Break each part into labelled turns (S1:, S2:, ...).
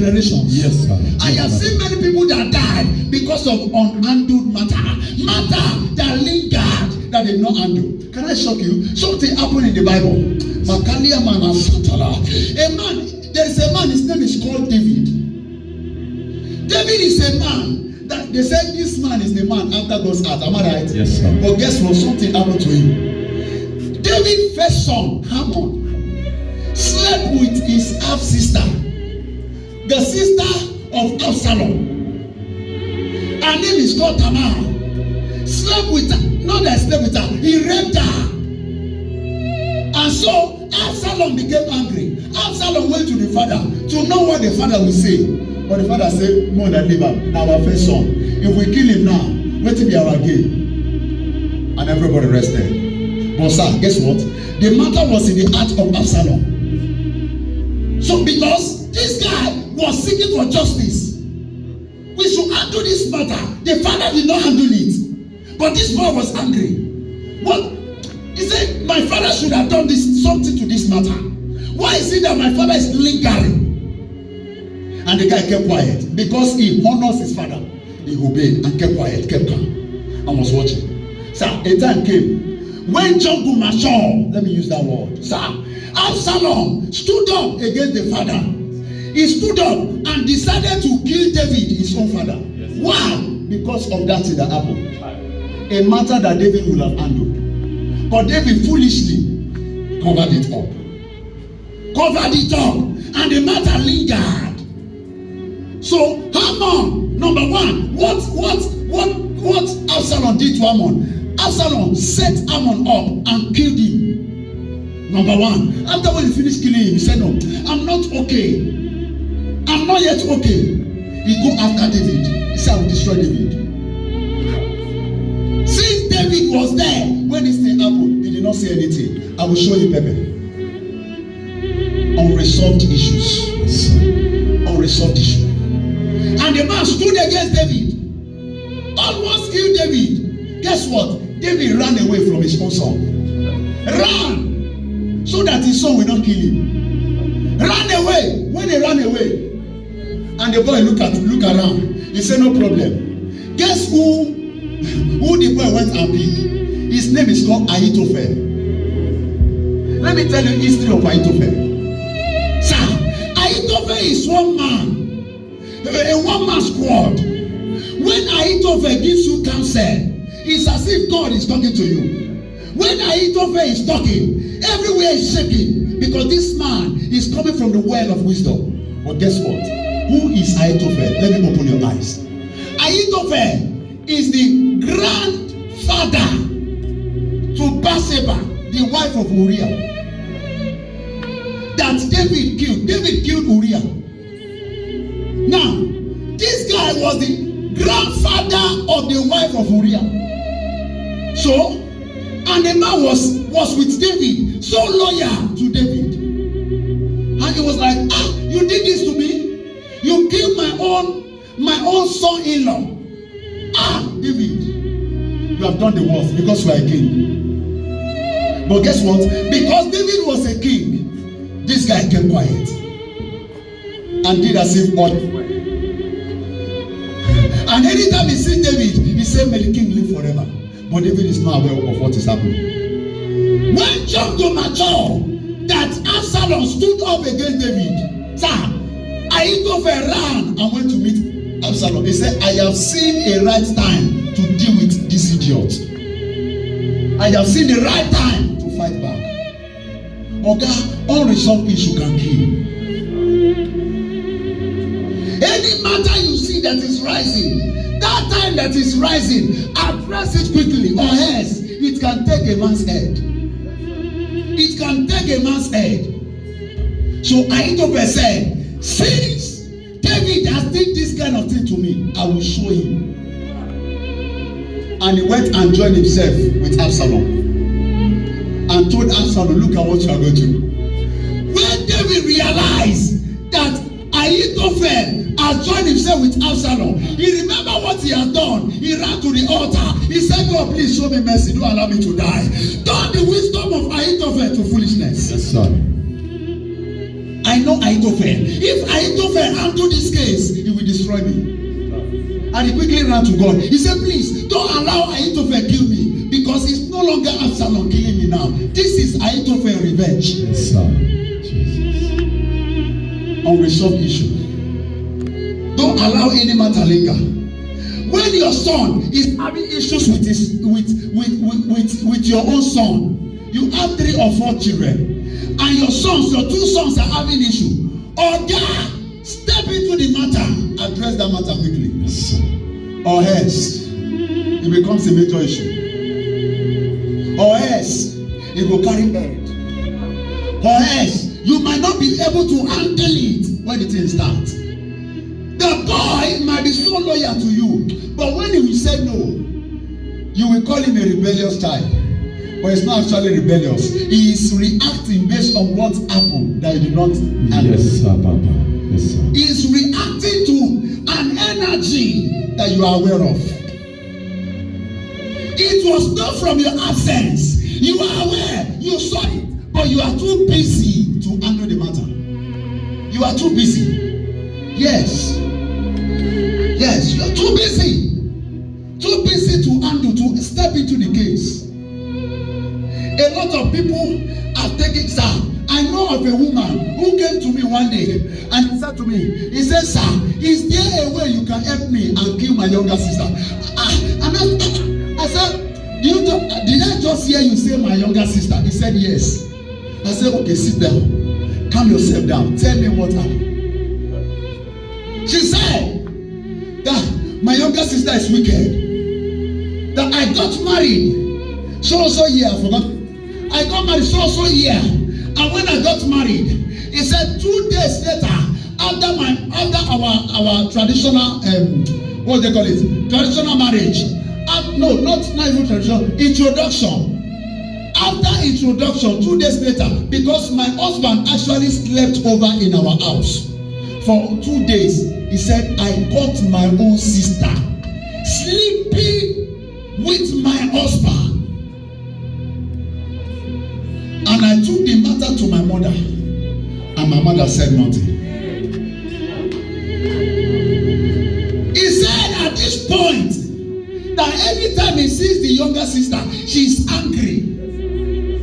S1: generations.
S2: Yes, sir.
S1: I have seen many people that died because of unhandled matter that lingered that they not handle. Can I shock you? Something happened in the Bible. Makalia man and Satala. A man, there is a man, his name is called David. David is a man that they said this man is the man after God's heart. Am I right?
S2: Yes, sir.
S1: But guess what? Something happened to him. David's first son, Hammon, slept with his half sister, the sister of Absalom. Her name is called Tamar. Slept with her, not that slept with her, he raped her. And so Absalom became angry. Absalom went to the father to know what the father will say. But the father said, "More than live him, our first son. If we kill him now, what will be our gain?" And everybody rested. But sir, guess what? The matter was in the heart of Absalom. So because this guy was seeking for justice, we should handle this matter. The father did not handle it. But this boy was angry. What? He said, my father should have done something to this matter. Why is it that my father is lingering? And the guy kept quiet. Because he honors his father. He obeyed and kept quiet, kept calm, and was watching. Sir, a time came when jungle matured. Let me use that word. Sir, Absalom stood up against the father. He stood up and decided to kill David, his own father. Yes. Why? Because of that thing that happened. A matter that David would have handled. But David foolishly covered it up. Covered it up. And the matter lingered. So, Hammon, number one, what Absalom did to Hammon? Absalom set Hammon up and killed him. Number one. After when he finished killing him, he said, "No, I'm not okay. I'm not yet okay." He go after David. He said, "I will destroy David." Since David was there when this thing happened, he did not say anything. I will show you Pepe. Unresolved issues. Unresolved issues. And the man stood against David. Almost killed David. Guess what? David ran away from his own son. Ran. So that his son will not kill him. Ran away. When he ran away, and the boy look around, he said, "No problem." Guess who the boy went and picked? His name is called Ahithophel. Let me tell you the history of Ahithophel. Sir, Ahithophel is one man. A one-man squad. When Ahithophel gives you counsel, it's as if God is talking to you. When Ahithophel is talking, everywhere is shaking because this man is coming from the well of wisdom. But guess what? Who is Ahithophel? Let me open your eyes. Ahithophel is the grandfather to Bathsheba, the wife of Uriah. That David killed. David killed Uriah. Now, this guy was the grandfather of the wife of Uriah. So, and the man was with David, so loyal to David. And he was like, you did this to me? You killed my own son-in-law. David, you have done the worst because you are a king. But guess what? Because David was a king, this guy kept quiet and did as if God. And anytime he sees David, he said, "May the king live forever." But David is not aware of what is happening. When jungle matured, that Absalom stood up against David, sir, Ahithophel ran and went to meet Absalom. He said, "I have seen a right time to deal with this idiot. I have seen the right time to fight back." Okay, unresolved issue can kill. Any matter you see that is rising, that time that is rising, address it quickly, or else it can take a man's head. It can take a man's head. So Ahithophel said, "Since David has did this kind of thing to me, I will show him." And he went and joined himself with Absalom and told Absalom, "Look at what you are going to do." When David realized that Ahithophel has joined himself with Absalom, he remembered what he had done. He ran to the altar. He said, "God, please show me mercy. Don't allow me to die." Turn the wisdom of Ahithophel to foolishness.
S2: Yes, sir.
S1: I know Ahithophel. If Ahithophel handle this case, he will destroy me. And he quickly ran to God. He said, please, don't allow Ahithophel kill me, because it's no longer Absalom killing me now. This is Ahithophel revenge.
S2: Yes, sir. Jesus.
S1: Unresolved issue. Don't allow any matter linger. When your son is having issues with your own son, you have 3 or 4 children, and your 2 sons are having issue, or God, step into the matter, address that matter quickly.
S2: Yes, sir.
S1: Or else it becomes a major issue. Or else it will carry head. Or else you might not be able to handle it when the thing starts. The boy might be so loyal to you, but when he will say no, you will call him a rebellious child. But it's not actually rebellious. He is reacting based on what happened that you did not handle.
S2: Yes, sir, Papa. Yes, sir.
S1: He is reacting to an energy that you are aware of. It was not from your absence. You are aware. You saw it, but you are too busy to handle the matter. You are too busy. Yes. Yes, you are too busy. Too busy to handle, to step into the case. A lot of people have taken, sir. I know of a woman who came to me one day and said to me, he said, sir, is there a way you can help me and kill my younger sister? I said, did I just hear you say my younger sister? He said, yes. I said, okay, sit down. Calm yourself down. Tell me what happened. She said that my younger sister is wicked. That I got married so year, I forgot. I got married so year. And when I got married, he said 2 days later, after our traditional what they call it? Traditional marriage. No, not even traditional, introduction. After introduction, 2 days later, because my husband actually slept over in our house for 2 days, he said, I caught my own sister sleeping with my husband. And I took the matter to my mother, and my mother said nothing. He said at this point that every time he sees the younger sister, she's angry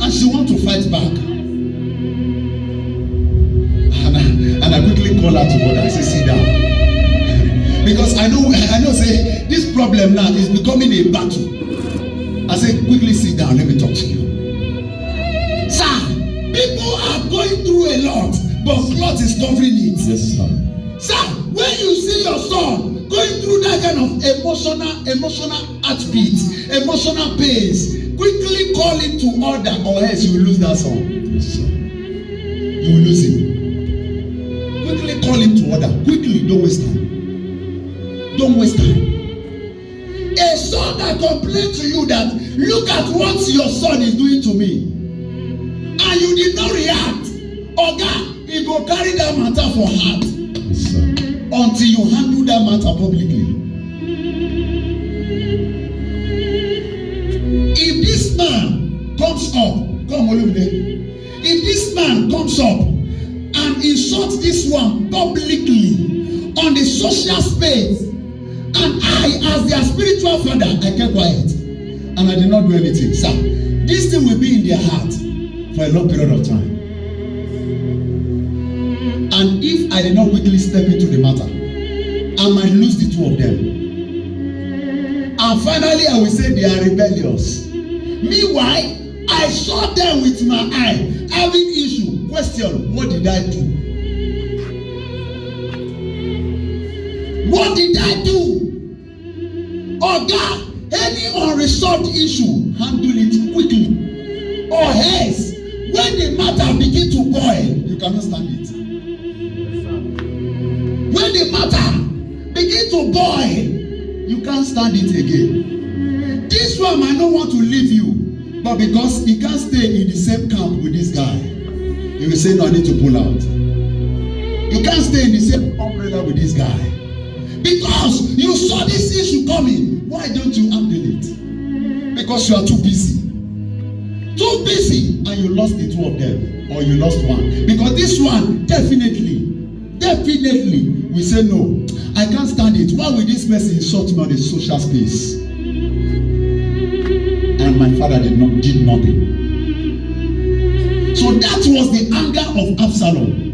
S1: and she wants to fight back. And I quickly call her to order. I say, sit down. Because I know say this problem now is becoming a battle. I say, quickly sit down, let me talk to you. Sir, people are going through a lot, but cloth is covering it.
S2: Yes, sir.
S1: Sir, when you see your son going through that kind of emotional heartbeat, emotional pains, quickly call him to order, or else you will lose that son.
S2: Yes, sir.
S1: You will lose him. Quickly call him to order. Quickly, don't waste time. Don't waste time. A son that complains to you that, look at what your son is doing to me, and you did not react, oga, he go carry that matter for heart.
S2: Yes, sir.
S1: Until you handle that matter publicly. If this man comes up, if this man comes up and insults this one publicly on the social space, and I, as their spiritual father, I kept quiet and I did not do anything, sir, this thing will be in their heart for a long period of time. And if I did not quickly step into the matter, I might lose the 2 of them. And finally, I will say they are rebellious. Meanwhile, I saw them with my eye having issue. Question, what did I do? What did I do? Oh God, any unresolved issue, handle it quickly. Or else, when the matter begin to boil, you cannot stand it. When the matter begin to boil, you can't stand it again. This one might not want to leave you, but because he can't stay in the same camp with this guy, he will say, no, I need to pull out. You can't stay in the same umbrella with this guy. Because you saw this issue coming, why don't you handle it? Because you are too busy. Too busy, and you lost the two of them, or you lost one. Because this one, definitely, we say no. I can't stand it. Why will this person insult me on the social space? And my father did nothing. So that was the anger of Absalom.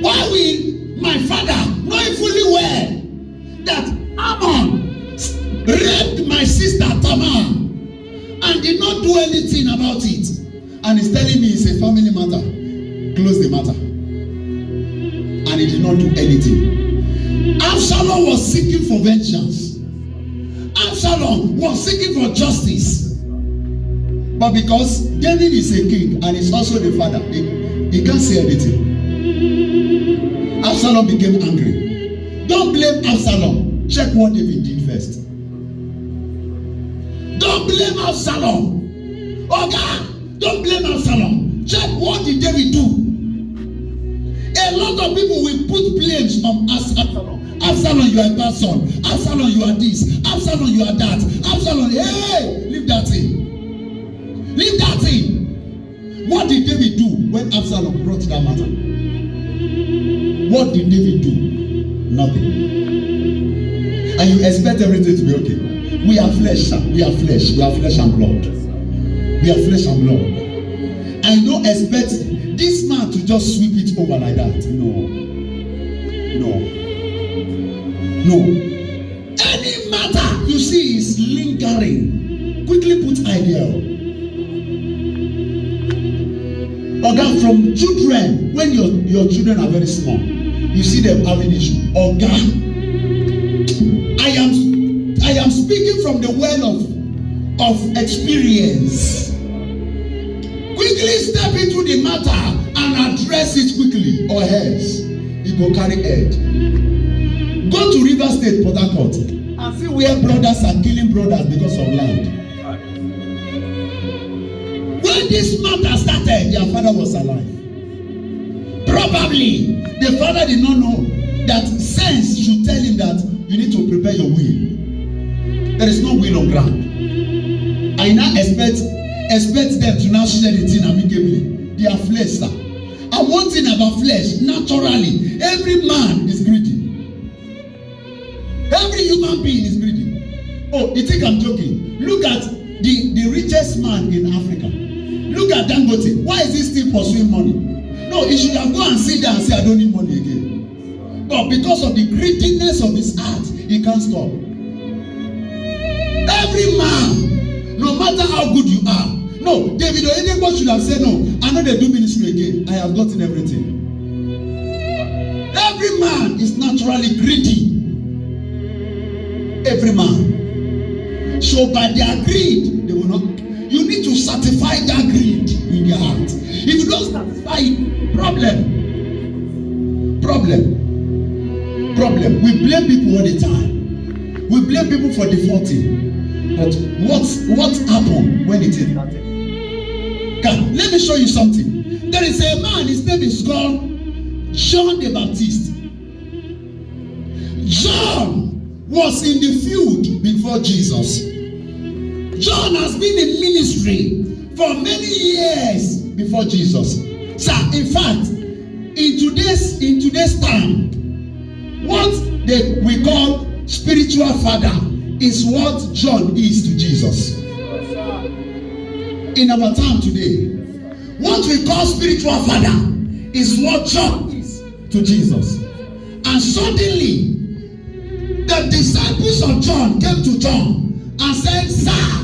S1: Why will my father, knowing fully well that Ammon raped my sister Tamar and did not do anything about it, and he's telling me it's a family matter, close the matter, and he did not do anything. Absalom was seeking for vengeance. Absalom was seeking for justice. But because David is a king and is also the father, he can't say anything. Absalom became angry. Don't blame Absalom. Check what David did first. Don't blame Absalom. Okay? Don't blame Absalom. Check what did David do. A lot of people will put blames on Absalom. Absalom, you are a bad son. Absalom, you are this. Absalom, you are that. Absalom, hey, leave that thing. Leave that thing. What did David do when Absalom brought that matter? What did David do? Nothing. And you expect everything to be okay. We are flesh, sir. We are flesh. We are flesh and blood. We are flesh and blood. And you don't expect this man to just sweep it over like that. No. Any matter you see is lingering. Quickly put idea. Oga, from children, when your children are very small, you see them having issue. Oga, I am speaking from the well of experience. Quickly step into the matter and address it quickly, or else it go carry head. Go to River State, Port Harcourt, and see where brothers are killing brothers because of land. When this matter started, their father was alive. Probably the father did not know that sense should tell him that you need to prepare your will. There is no will on ground. I now expect them to now share the thing amicably. They are flesh, sir. And one thing about flesh, naturally, every man is greedy. Every human being is greedy. Oh, you think I'm joking? Look at the richest man in Africa. Look at Dangote. Why is he still pursuing money? No, he should have gone and sit down and say, I don't need money again. But because of the greediness of his heart, he can't stop. Every man, no matter how good you are. No, David Oyedepo should have said, no, I know they do ministry again. I have gotten everything. Every man is naturally greedy. Every man. So by their greed, they will not. You need to certify that greed in their heart. If you don't certify it, problem. We blame people all the time. We blame people for defaulting. But what happened when it is happening? Let me show you something. There is a man, his name is called John the Baptist. John was in the field before Jesus. John has been in ministry for many years before Jesus. Sir, in fact, in today's time, what we call spiritual father is what John is to Jesus. In our time today, what we call spiritual father is what John is to Jesus. And suddenly, the disciples of John came to John and said, Sir,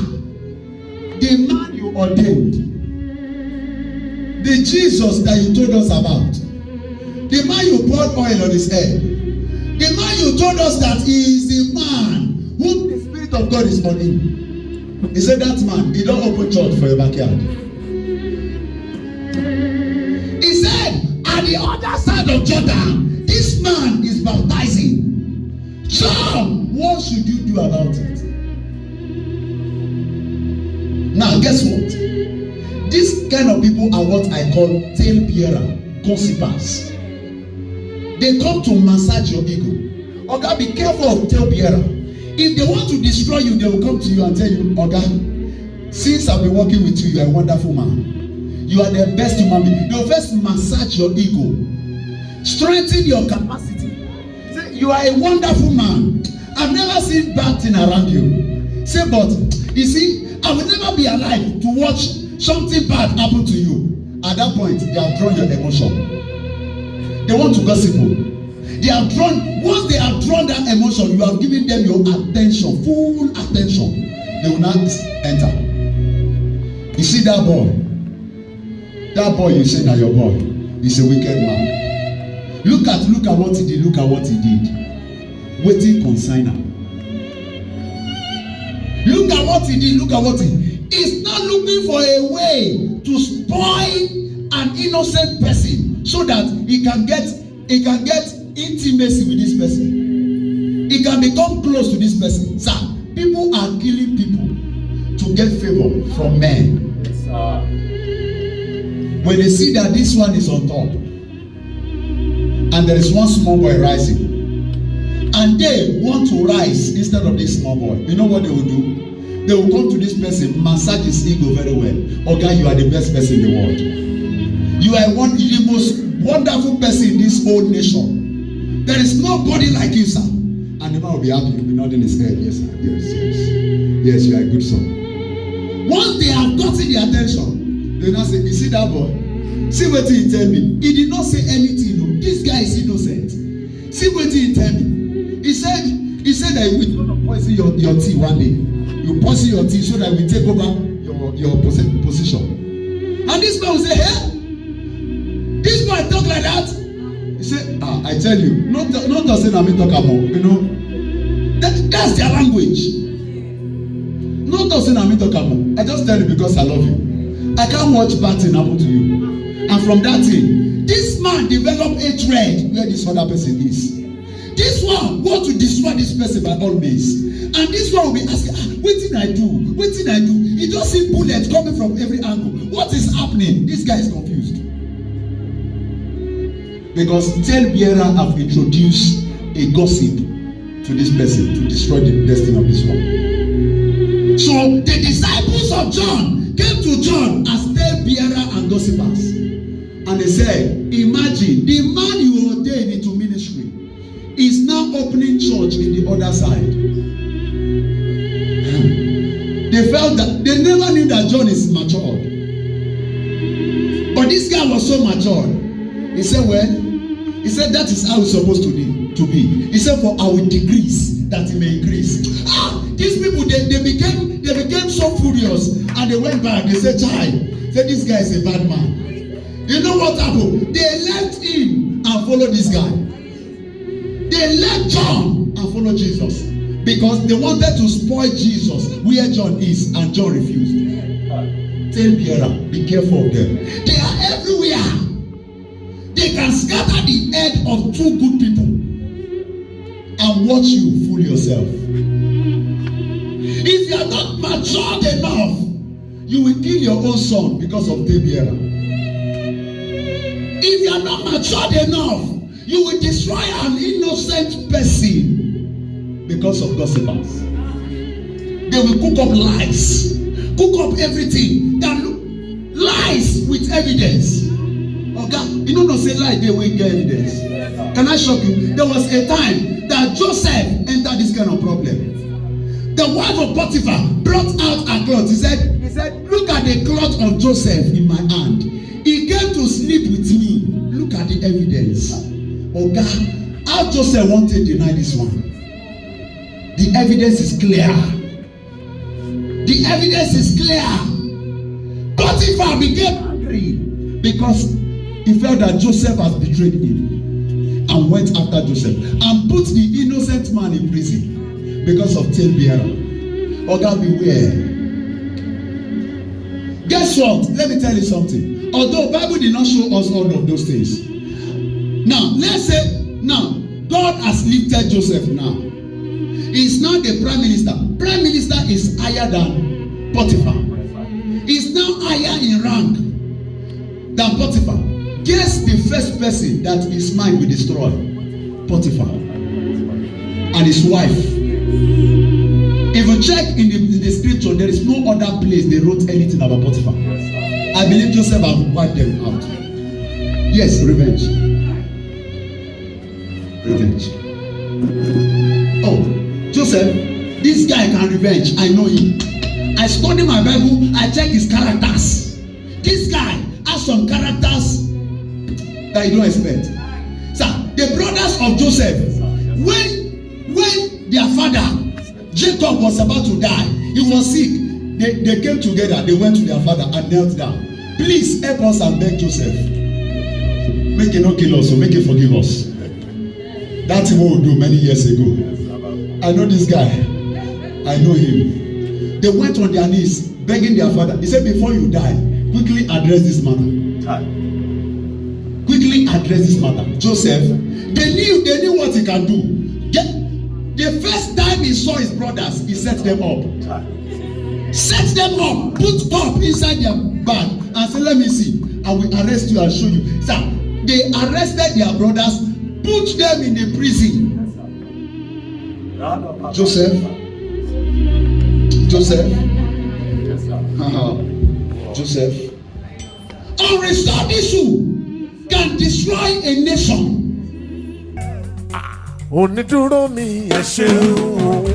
S1: the man you ordained, the Jesus that you told us about, the man you poured oil on his head, the man you told us that he is the man whom the Spirit of God is on him. He said, that man, he don't open church for your backyard. He said, at the other side of Jordan, this man is baptizing. John, what should you do about it? Now, guess what? These kind of people are what I call tail bearer, gossipers. They come to massage your ego. Okay, be careful of tail bearer. If they want to destroy you, they will come to you and tell you, Oga, since I've been working with you, you are a wonderful man. You are the best human being. You first massage your ego, strengthen your capacity. Say, you are a wonderful man. I've never seen bad thing around you. Say, but you see, I will never be alive to watch something bad happen to you. At that point, they have drawn your emotion. They want to gossip you. They have drawn, once they have drawn that emotion, you have given them your attention, full attention. They will not enter. You see that boy? That boy you say na your boy is a wicked man. Look at what he did. Look at what he did. Wetin concern am. Look at what he did. Look at what he's not looking for a way to spoil an innocent person so that he can get intimacy with this person. He can become close to this person. Sir, people are killing people to get favor from men.
S3: Yes, sir.
S1: When they see that this one is on top and there is one small boy rising and they want to rise instead of this small boy, you know what they will do? They will come to this person, massage his ego very well. Okay, you are the best person in the world. You are the most wonderful person in this whole nation. There is nobody like you, sir. And the man will be happy, be nodding his head. Yes, sir. Yes, you are a good son. Once they have gotten the attention, they now say, you see that boy? See what he tell me. He did not say anything. No. This guy is innocent. See what he tell me. He said that he will going to poison your tea one day. You poison your tea so that we take over your position. And this man will say, hey, this boy talk like that. He said, I tell you, not to say I'm talk about, you know, that's their language. Not to say I'm talk about. I just tell you because I love you. I can't watch bad thing happen to you. And from that thing, this man developed hatred where this other person is. This one want to destroy this person by all means. And this one will be asking, wetin I do? Wetin I do? He just see bullets coming from every angle. What is happening? This guy is confused. Because tell bearer have introduced a gossip to this person to destroy the destiny of this one. So the disciples of John came to John as tale bearer and gossipers. And they said, imagine the man you ordained into ministry is now opening church in the other side. They felt that they never knew that John is matured. But this guy was so matured. He said, that is how it's supposed to be. He said, for I will decrease that he may increase. These people they became so furious and they went back. They said, this guy is a bad man. You know what happened? They left him and followed this guy. They left John and followed Jesus because they wanted to spoil Jesus where John is, and John refused. Tell bearer, be careful of them. They are everywhere. They can scatter the head of two good people and watch you fool yourself. If you are not matured enough, you will kill your own son because of tale bearer. If you are not matured enough, you will destroy an innocent person because of gossipers. They will cook up lies, cook up everything that lies with evidence. Okay, you know not say lie they will get evidence. Can I shock you? There was a time that Joseph entered this kind of problem. The wife of Potiphar brought out a cloth. He said, look at the cloth of Joseph in my hand. He came to sleep with me. Look at the evidence. Okay, how Joseph wanted to deny this one. The evidence is clear. The evidence is clear. Potiphar became angry because he felt that Joseph has betrayed him and went after Joseph and put the innocent man in prison because of tale bearer. Oga, beware. Guess what? Let me tell you something. Although Bible did not show us all of those things. Now, let's say, God has lifted Joseph now. He's now the prime minister. Prime minister is higher than Potiphar. He's now higher in rank than Potiphar. Guess the first person that his mind will destroy? Potiphar and his wife. If you check in the scripture, there is no other place they wrote anything about Potiphar. I believe Joseph have wiped them out. Yes, revenge. Revenge. Oh, Joseph, this guy can revenge. I know him. I study my Bible. I check his characters. This guy has some characters that you don't expect. Sir, the brothers of Joseph, when their father Jacob was about to die, he was sick. They came together. They went to their father and knelt down. Please help us and beg Joseph. Make it not kill us, so make it forgive us. That's what we do many years ago. I know this guy. I know him. They went on their knees, begging their father. He said, before you die, quickly address this matter. Quickly address this matter. Joseph, they knew what he can do. The first time he saw his brothers, he set them up. Set them up, put up inside their bag and say, let me see. I will arrest you and show you. Sir, they arrested their brothers, put them in a prison. Joseph. Joseph. Unresolved issue can destroy a nation.
S3: Onídúró mi ẹ ṣeun.